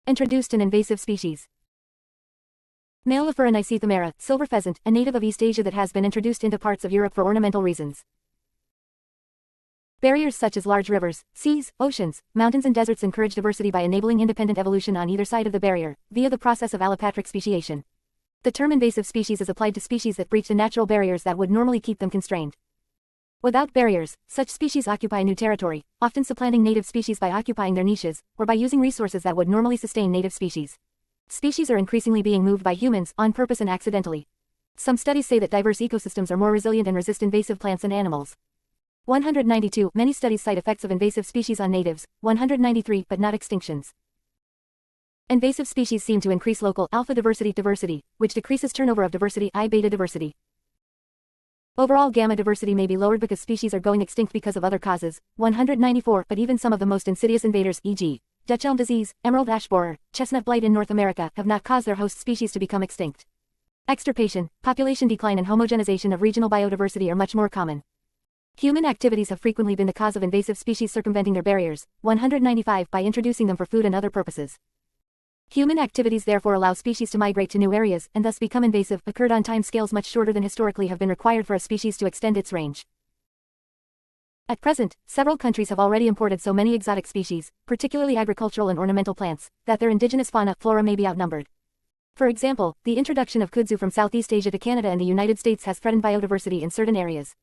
Introduced an invasive species. Maleifera nicethemera, silver pheasant, a native of East Asia that has been introduced into parts of Europe for ornamental reasons. Barriers such as large rivers, seas, oceans, mountains and deserts encourage diversity by enabling independent evolution on either side of the barrier, via the process of allopatric speciation. The term invasive species is applied to species that breach the natural barriers that would normally keep them constrained. Without barriers, such species occupy new territory, often supplanting native species by occupying their niches, or by using resources that would normally sustain native species. Species are increasingly being moved by humans, on purpose and accidentally. Some studies say that diverse ecosystems are more resilient and resist invasive plants and animals. 192. Many studies cite effects of invasive species on natives, 193, but not extinctions. Invasive species seem to increase local alpha diversity, which decreases turnover of diversity I beta diversity. Overall gamma diversity may be lowered because species are going extinct because of other causes, 194, but even some of the most insidious invaders, e.g., Dutch elm disease, emerald ash borer, chestnut blight in North America, have not caused their host species to become extinct. Extirpation, population decline and homogenization of regional biodiversity are much more common. Human activities have frequently been the cause of invasive species circumventing their barriers, 195, by introducing them for food and other purposes. Human activities therefore allow species to migrate to new areas, and thus become invasive, occurred on time scales much shorter than historically have been required for a species to extend its range. At present, several countries have already imported so many exotic species, particularly agricultural and ornamental plants, that their indigenous flora may be outnumbered. For example, the introduction of kudzu from Southeast Asia to Canada and the United States has threatened biodiversity in certain areas.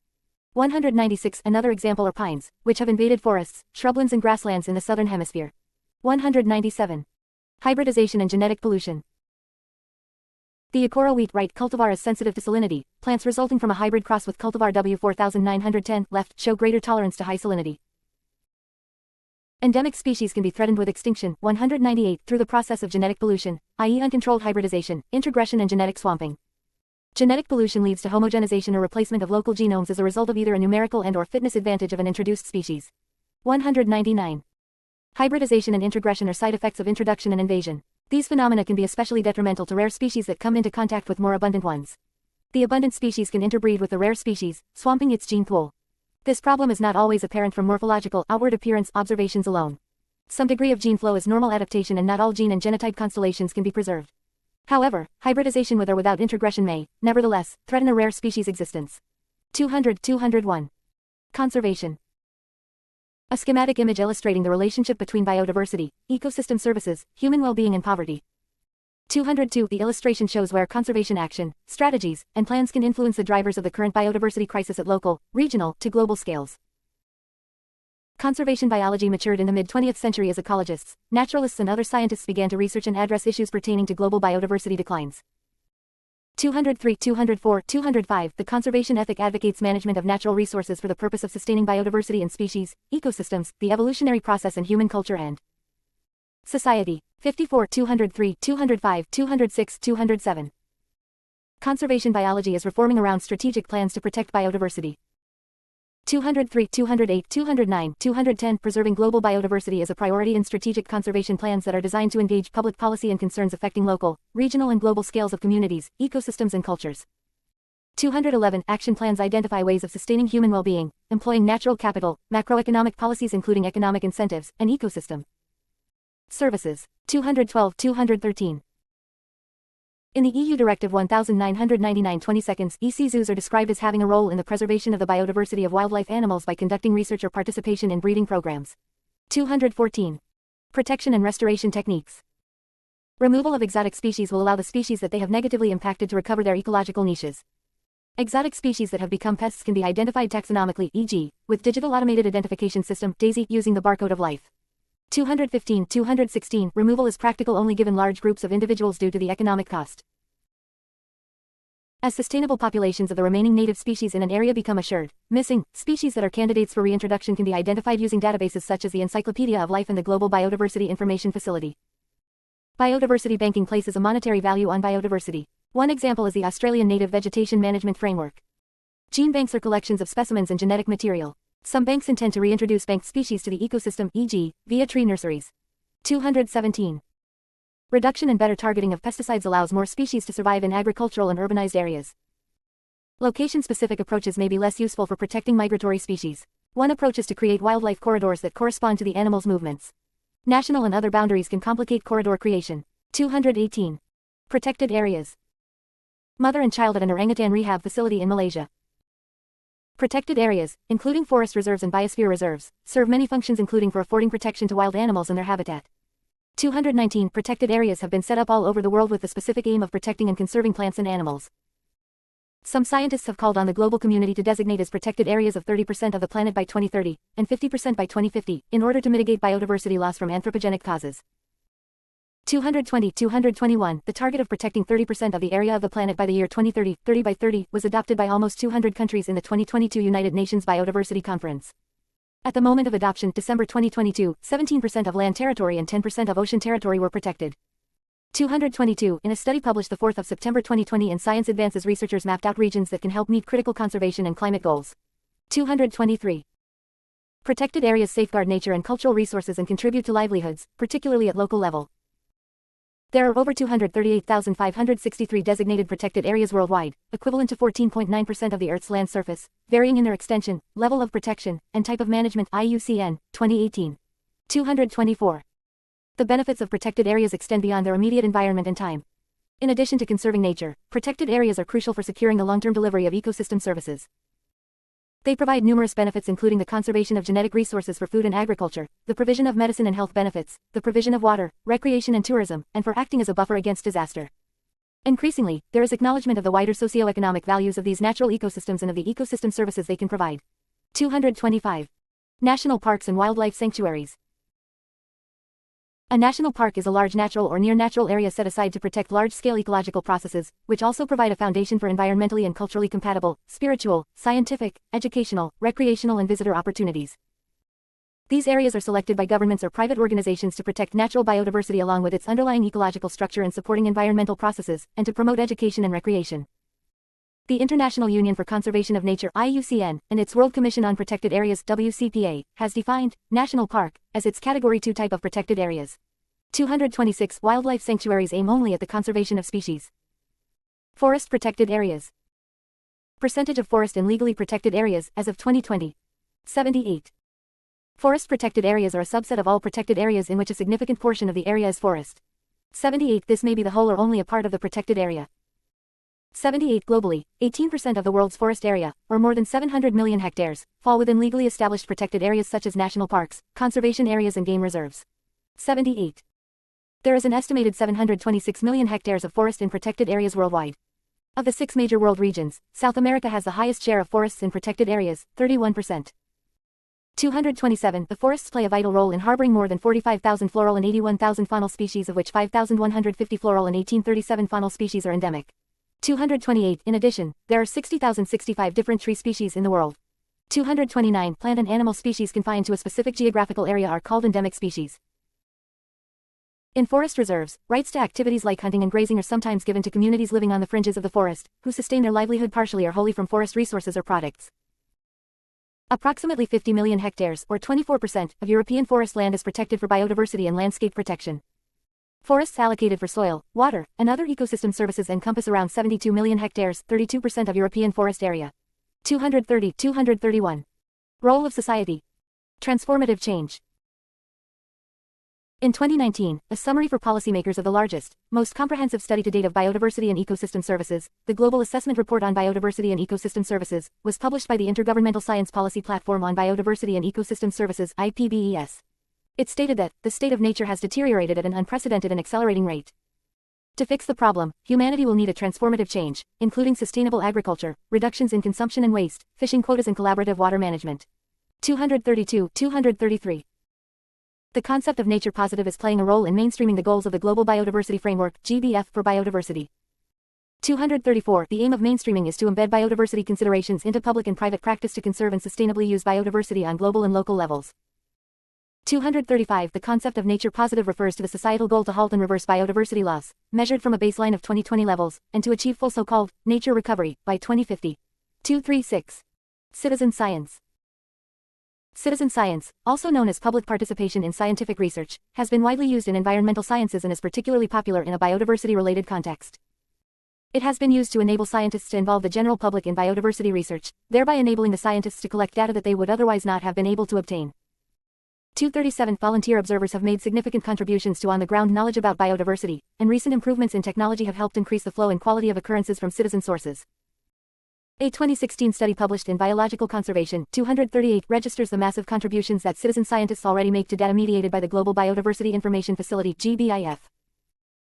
196. Another example are pines, which have invaded forests, shrublands and grasslands in the southern hemisphere. 197. Hybridization and genetic pollution. The Ecora wheat-right cultivar is sensitive to salinity. Plants resulting from a hybrid cross with cultivar W4910 left show greater tolerance to high salinity. Endemic species can be threatened with extinction, 198, through the process of genetic pollution, i.e. uncontrolled hybridization, introgression and genetic swamping. Genetic pollution leads to homogenization or replacement of local genomes as a result of either a numerical and/or fitness advantage of an introduced species. 199. Hybridization and introgression are side effects of introduction and invasion. These phenomena can be especially detrimental to rare species that come into contact with more abundant ones. The abundant species can interbreed with the rare species, swamping its gene pool. This problem is not always apparent from morphological, outward appearance observations alone. Some degree of gene flow is normal adaptation and not all gene and genotype constellations can be preserved. However, hybridization with or without introgression may, nevertheless, threaten a rare species' existence. 201. Conservation. A schematic image illustrating the relationship between biodiversity, ecosystem services, human well-being and poverty. 202. The illustration shows where conservation action, strategies, and plans can influence the drivers of the current biodiversity crisis at local, regional, to global scales. Conservation biology matured in the mid-20th century as ecologists, naturalists and other scientists began to research and address issues pertaining to global biodiversity declines. 203, 204, 205. The conservation ethic advocates management of natural resources for the purpose of sustaining biodiversity in species, ecosystems, the evolutionary process and human culture and society. 54, 203, 205, 206, 207. Conservation biology is reforming around strategic plans to protect biodiversity. 203, 208, 209, 210. Preserving global biodiversity is a priority in strategic conservation plans that are designed to engage public policy and concerns affecting local, regional and global scales of communities, ecosystems and cultures. 211. Action plans identify ways of sustaining human well-being, employing natural capital, macroeconomic policies including economic incentives, and ecosystem services. 212, 213. In the EU Directive 1999/20, EC zoos are described as having a role in the preservation of the biodiversity of wildlife animals by conducting research or participation in breeding programs. 214. Protection and restoration techniques. Removal of exotic species will allow the species that they have negatively impacted to recover their ecological niches. Exotic species that have become pests can be identified taxonomically, e.g., with Digital Automated Identification System, DAISY, using the barcode of life. 215, 216. Removal is practical only given large groups of individuals due to the economic cost. As sustainable populations of the remaining native species in an area become assured, missing species that are candidates for reintroduction can be identified using databases such as the Encyclopedia of Life and the Global Biodiversity Information Facility. Biodiversity banking places a monetary value on biodiversity. One example is the Australian Native Vegetation Management Framework. Gene banks are collections of specimens and genetic material. Some banks intend to reintroduce banked species to the ecosystem, e.g., via tree nurseries. 217. Reduction and better targeting of pesticides allows more species to survive in agricultural and urbanized areas. Location-specific approaches may be less useful for protecting migratory species. One approach is to create wildlife corridors that correspond to the animals' movements. National and other boundaries can complicate corridor creation. 218. Protected areas. Mother and child at an orangutan rehab facility in Malaysia. Protected areas, including forest reserves and biosphere reserves, serve many functions including for affording protection to wild animals and their habitat. 219 Protected areas have been set up all over the world with the specific aim of protecting and conserving plants and animals. Some scientists have called on the global community to designate as protected areas of 30% of the planet by 2030, and 50% by 2050, in order to mitigate biodiversity loss from anthropogenic causes. 220-221 The target of protecting 30% of the area of the planet by the year 2030, 30 by 30, was adopted by almost 200 countries in the 2022 United Nations Biodiversity Conference. At the moment of adoption, December 2022, 17% of land territory and 10% of ocean territory were protected. 222 In a study published the 4th of September 2020 in Science Advances, researchers mapped out regions that can help meet critical conservation and climate goals. 223 Protected areas safeguard nature and cultural resources and contribute to livelihoods, particularly at local level. There are over 238,563 designated protected areas worldwide, equivalent to 14.9% of the Earth's land surface, varying in their extension, level of protection, and type of management. IUCN, 2018. 224. The benefits of protected areas extend beyond their immediate environment and time. In addition to conserving nature, protected areas are crucial for securing the long-term delivery of ecosystem services. They provide numerous benefits including the conservation of genetic resources for food and agriculture, the provision of medicine and health benefits, the provision of water, recreation and tourism, and for acting as a buffer against disaster. Increasingly, there is acknowledgement of the wider socioeconomic values of these natural ecosystems and of the ecosystem services they can provide. 225. National parks and wildlife sanctuaries. A national park is a large natural or near-natural area set aside to protect large-scale ecological processes, which also provide a foundation for environmentally and culturally compatible, spiritual, scientific, educational, recreational and visitor opportunities. These areas are selected by governments or private organizations to protect natural biodiversity along with its underlying ecological structure and supporting environmental processes, and to promote education and recreation. The International Union for Conservation of Nature (IUCN) and its World Commission on Protected Areas (WCPA) has defined national park as its Category 2 type of protected areas. 226 Wildlife sanctuaries aim only at the conservation of species. Forest protected areas. Percentage of forest in legally protected areas as of 2020. 78. Forest protected areas are a subset of all protected areas in which a significant portion of the area is forest. 78 This may be the whole or only a part of the protected area. 78 Globally, 18% of the world's forest area, or more than 700 million hectares, fall within legally established protected areas such as national parks, conservation areas and game reserves. 78. There is an estimated 726 million hectares of forest in protected areas worldwide. Of the 6 major world regions, South America has the highest share of forests in protected areas, 31%. 227 The forests play a vital role in harboring more than 45,000 floral and 81,000 faunal species, of which 5,150 floral and 1837 faunal species are endemic. 228 In addition, there are 60,065 different tree species in the world. 229 Plant and animal species confined to a specific geographical area are called endemic species. In forest reserves, rights to activities like hunting and grazing are sometimes given to communities living on the fringes of the forest, who sustain their livelihood partially or wholly from forest resources or products. Approximately 50 million hectares, or 24%, of European forest land is protected for biodiversity and landscape protection. Forests allocated for soil, water, and other ecosystem services encompass around 72 million hectares, 32% of European forest area. 231. Role of society. Transformative change. In 2019, a summary for policymakers of the largest, most comprehensive study to date of biodiversity and ecosystem services, the Global Assessment Report on Biodiversity and Ecosystem Services, was published by the Intergovernmental Science Policy Platform on Biodiversity and Ecosystem Services (IPBES). It stated that the state of nature has deteriorated at an unprecedented and accelerating rate. To fix the problem, humanity will need a transformative change, including sustainable agriculture, reductions in consumption and waste, fishing quotas and collaborative water management. 233. The concept of nature positive is playing a role in mainstreaming the goals of the Global Biodiversity Framework (GBF) for biodiversity. 234. The aim of mainstreaming is to embed biodiversity considerations into public and private practice to conserve and sustainably use biodiversity on global and local levels. 235. The concept of nature positive refers to the societal goal to halt and reverse biodiversity loss, measured from a baseline of 2020 levels, and to achieve full so-called nature recovery by 2050. 236. Citizen science. Citizen science, also known as public participation in scientific research, has been widely used in environmental sciences and is particularly popular in a biodiversity-related context. It has been used to enable scientists to involve the general public in biodiversity research, thereby enabling the scientists to collect data that they would otherwise not have been able to obtain. 237 volunteer observers have made significant contributions to on-the-ground knowledge about biodiversity, and recent improvements in technology have helped increase the flow and quality of occurrences from citizen sources. A 2016 study published in Biological Conservation 238 registers the massive contributions that citizen scientists already make to data mediated by the Global Biodiversity Information Facility (GBIF).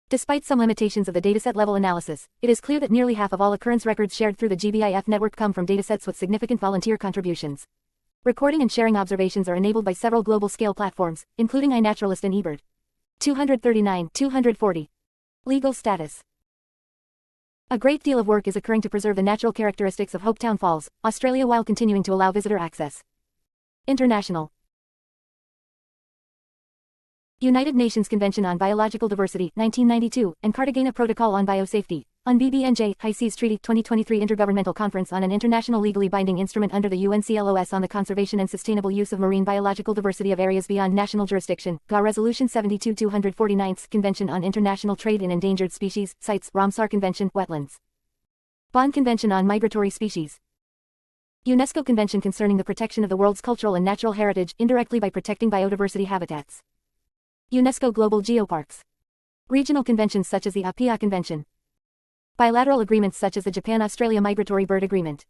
Despite some limitations of the dataset-level analysis, it is clear that nearly half of all occurrence records shared through the GBIF network come from datasets with significant volunteer contributions. Recording and sharing observations are enabled by several global-scale platforms, including iNaturalist and eBird. 240. Legal status. A great deal of work is occurring to preserve the natural characteristics of Hopetoun Falls, Australia while continuing to allow visitor access. International. United Nations Convention on Biological Diversity, 1992, and Cartagena Protocol on Biosafety, on BBNJ, High Seas Treaty, 2023 Intergovernmental Conference on an international legally binding instrument under the UNCLOS on the conservation and sustainable use of marine biological diversity of areas beyond national jurisdiction, GA Resolution 72-249, Convention on International Trade in Endangered Species, CITES, Ramsar Convention, Wetlands. Bonn Convention on Migratory Species. UNESCO Convention concerning the protection of the world's cultural and natural heritage, indirectly by protecting biodiversity habitats. UNESCO Global Geoparks. Regional conventions such as the APIA Convention. Bilateral agreements such as the Japan-Australia Migratory Bird Agreement.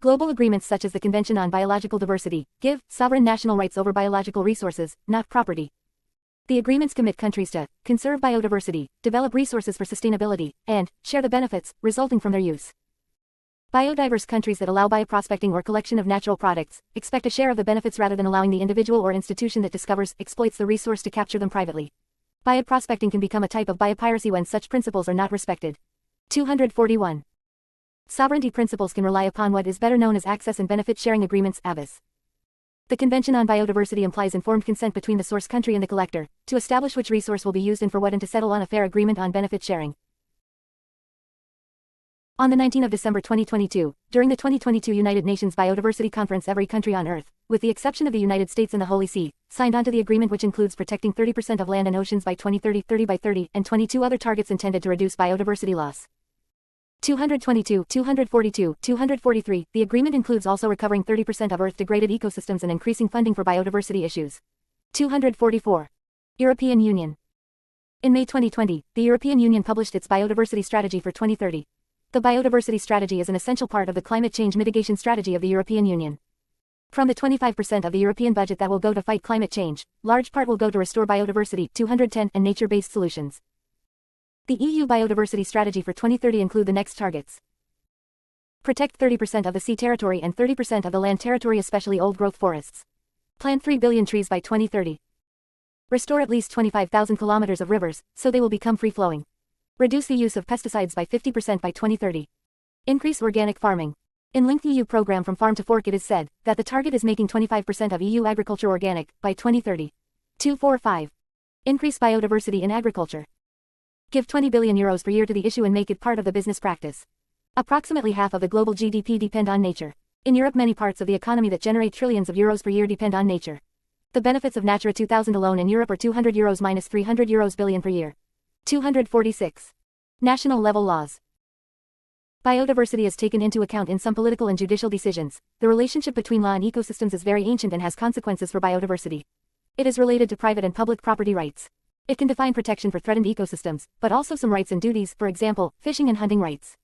Global agreements such as the Convention on Biological Diversity, give sovereign national rights over biological resources, not property. The agreements commit countries to conserve biodiversity, develop resources for sustainability, and share the benefits resulting from their use. Biodiverse countries that allow bioprospecting or collection of natural products expect a share of the benefits rather than allowing the individual or institution that discovers, exploits the resource to capture them privately. Bioprospecting can become a type of biopiracy when such principles are not respected. 241. Sovereignty principles can rely upon what is better known as Access and Benefit Sharing Agreements, ABAS. The Convention on Biodiversity implies informed consent between the source country and the collector, to establish which resource will be used and for what and to settle on a fair agreement on benefit sharing. On the 19th of December 2022, during the 2022 United Nations Biodiversity Conference, every country on Earth, with the exception of the United States and the Holy See, signed on to the agreement which includes protecting 30% of land and oceans by 2030, 30 by 30, and 22 other targets intended to reduce biodiversity loss. 222, 242, 243. The agreement includes also recovering 30% of Earth-degraded ecosystems and increasing funding for biodiversity issues. 244. European Union. In May 2020, the European Union published its biodiversity strategy for 2030. The biodiversity strategy is an essential part of the climate change mitigation strategy of the European Union. From the 25% of the European budget that will go to fight climate change, large part will go to restore biodiversity, 210, and nature-based solutions. The EU biodiversity strategy for 2030 include the next targets. Protect 30% of the sea territory and 30% of the land territory, especially old-growth forests. Plant 3 billion trees by 2030. Restore at least 25,000 kilometers of rivers, so they will become free-flowing. Reduce the use of pesticides by 50% by 2030. Increase organic farming. In linked EU program From Farm to Fork, it is said that the target is making 25% of EU agriculture organic by 2030. 245. Increase biodiversity in agriculture. Give 20 billion euros per year to the issue and make it part of the business practice. Approximately half of the global GDP depend on nature. In Europe, many parts of the economy that generate trillions of euros per year depend on nature. The benefits of Natura 2000 alone in Europe are 200 euros minus 300 euros billion per year. 246. National level laws. Biodiversity is taken into account in some political and judicial decisions. The relationship between law and ecosystems is very ancient and has consequences for biodiversity. It is related to private and public property rights. It can define protection for threatened ecosystems, but also some rights and duties, for example, fishing and hunting rights.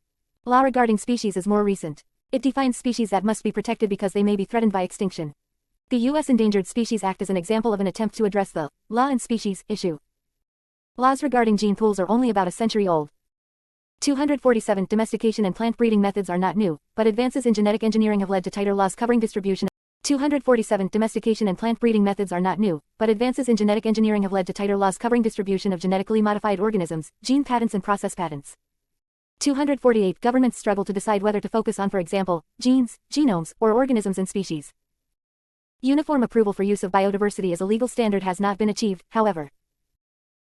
Law regarding species is more recent. It defines species that must be protected because they may be threatened by extinction. The U.S. Endangered Species Act is an example of an attempt to address the law and species issue. Laws regarding gene pools are only about a century old. 247. Domestication and plant breeding methods are not new, but advances in genetic engineering have led to tighter laws covering distribution. 247. Domestication and plant breeding methods are not new, but advances in genetic engineering have led to tighter laws covering distribution of genetically modified organisms, gene patents and process patents. 248. Governments struggle to decide whether to focus on, for example, genes, genomes, or organisms and species. Uniform approval for use of biodiversity as a legal standard has not been achieved, however.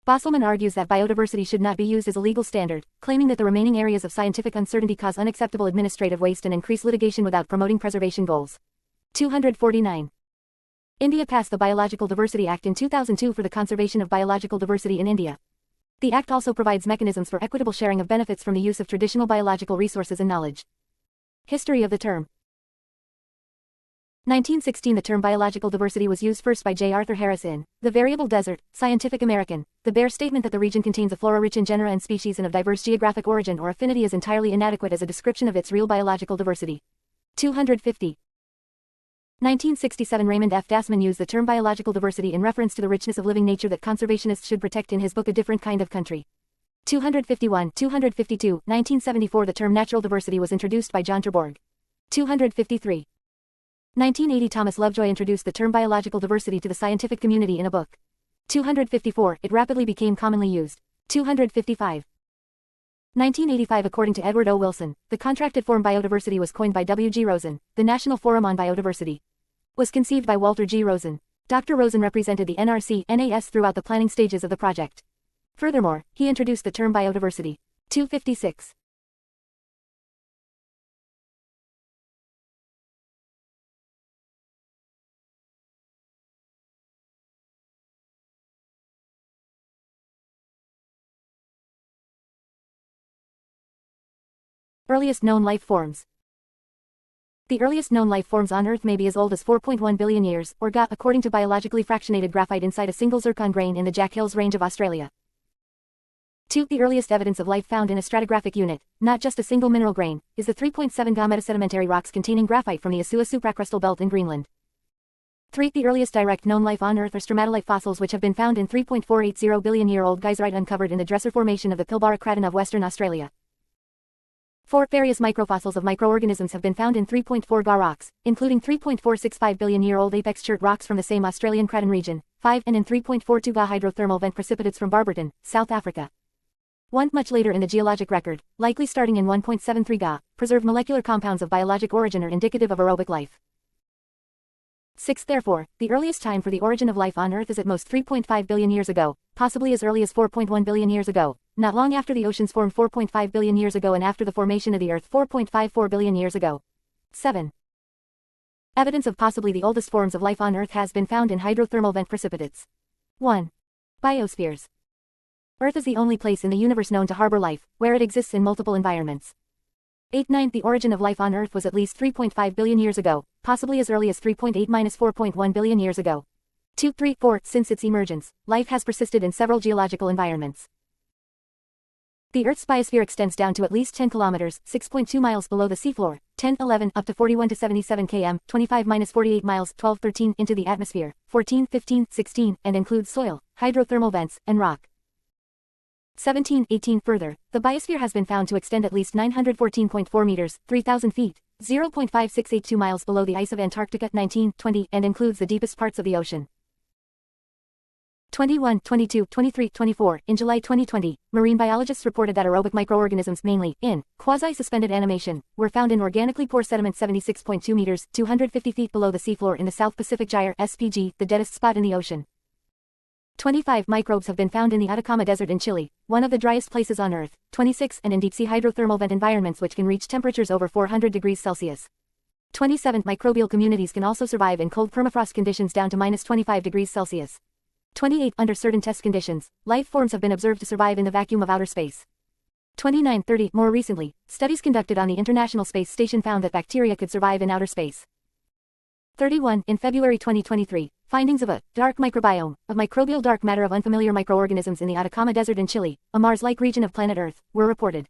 Bosselman argues that biodiversity should not be used as a legal standard, claiming that the remaining areas of scientific uncertainty cause unacceptable administrative waste and increase litigation without promoting preservation goals. 249. India passed the Biological Diversity Act in 2002 for the conservation of biological diversity in India. The Act also provides mechanisms for equitable sharing of benefits from the use of traditional biological resources and knowledge. History of the term. 1916 The term biological diversity was used first by J. Arthur Harris in The Variable Desert, Scientific American. The bare statement that the region contains a flora rich in genera and species and of diverse geographic origin or affinity is entirely inadequate as a description of its real biological diversity. 250. 1967 Raymond F. Dassman used the term biological diversity in reference to the richness of living nature that conservationists should protect in his book A Different Kind of Country. 251. 252. 1974 The term natural diversity was introduced by John Terborg. 253. 1980 Thomas Lovejoy introduced the term biological diversity to the scientific community in a book. 254 It rapidly became commonly used. 255. 1985 According to Edward O. Wilson, the contracted form biodiversity was coined by W. G. Rosen. The National Forum on Biodiversity was conceived by Walter G. Rosen. Dr. Rosen represented the NRC/NAS throughout the planning stages of the project. Furthermore, he introduced the term biodiversity. 256. Earliest known life forms. The earliest known life forms on Earth may be as old as 4.1 billion years, or Ga, according to biologically fractionated graphite inside a single zircon grain in the Jack Hills Range of Australia. 2. The earliest evidence of life found in a stratigraphic unit, not just a single mineral grain, is the 3.7 Ga metasedimentary rocks containing graphite from the Asua supracrustal belt in Greenland. 3. The earliest direct known life on Earth are stromatolite fossils which have been found in 3.480 billion-year-old geyserite uncovered in the Dresser Formation of the Pilbara Craton of Western Australia. 4. Various microfossils of microorganisms have been found in 3.4 Ga rocks, including 3.465 billion-year-old apex chert rocks from the same Australian Craton region, 5 and in 3.42 Ga hydrothermal vent precipitates from Barberton, South Africa. 1. Much later in the geologic record, likely starting in 1.73 Ga, preserved molecular compounds of biologic origin are indicative of aerobic life. 6. Therefore, the earliest time for the origin of life on Earth is at most 3.5 billion years ago, possibly as early as 4.1 billion years ago, not long after the oceans formed 4.5 billion years ago and after the formation of the Earth 4.54 billion years ago. 7. Evidence of possibly the oldest forms of life on Earth has been found in hydrothermal vent precipitates. 1. Biospheres. Earth is the only place in the universe known to harbor life, where it exists in multiple environments. 8. 9. The origin of life on Earth was at least 3.5 billion years ago, possibly as early as 3.8-4.1 billion years ago. 2. 3. 4. Since its emergence, life has persisted in several geological environments. The Earth's biosphere extends down to at least 10 kilometers, 6.2 miles below the seafloor, 10, 11, up to 41 to 77 km, 25-48 miles, 12, 13, into the atmosphere, 14, 15, 16, and includes soil, hydrothermal vents, and rock. 17, 18. Further, the biosphere has been found to extend at least 914.4 meters, 3,000 feet, 0.5682 miles below the ice of Antarctica, 19, 20, and includes the deepest parts of the ocean. 21, 22, 23, 24. In July 2020, marine biologists reported that aerobic microorganisms mainly, in quasi-suspended animation, were found in organically poor sediment 76.2 meters, 250 feet below the seafloor in the South Pacific Gyre, SPG, the deadest spot in the ocean. 25. Microbes have been found in the Atacama Desert in Chile, one of the driest places on Earth. 26. And in deep-sea hydrothermal vent environments which can reach temperatures over 400 degrees Celsius. 27. Microbial communities can also survive in cold permafrost conditions down to -25 degrees Celsius. 28. Under certain test conditions, life forms have been observed to survive in the vacuum of outer space. 29. 30. More recently, studies conducted on the International Space Station found that bacteria could survive in outer space. 31. In February 2023, findings of a dark microbiome, of microbial dark matter of unfamiliar microorganisms in the Atacama Desert in Chile, a Mars-like region of planet Earth, were reported.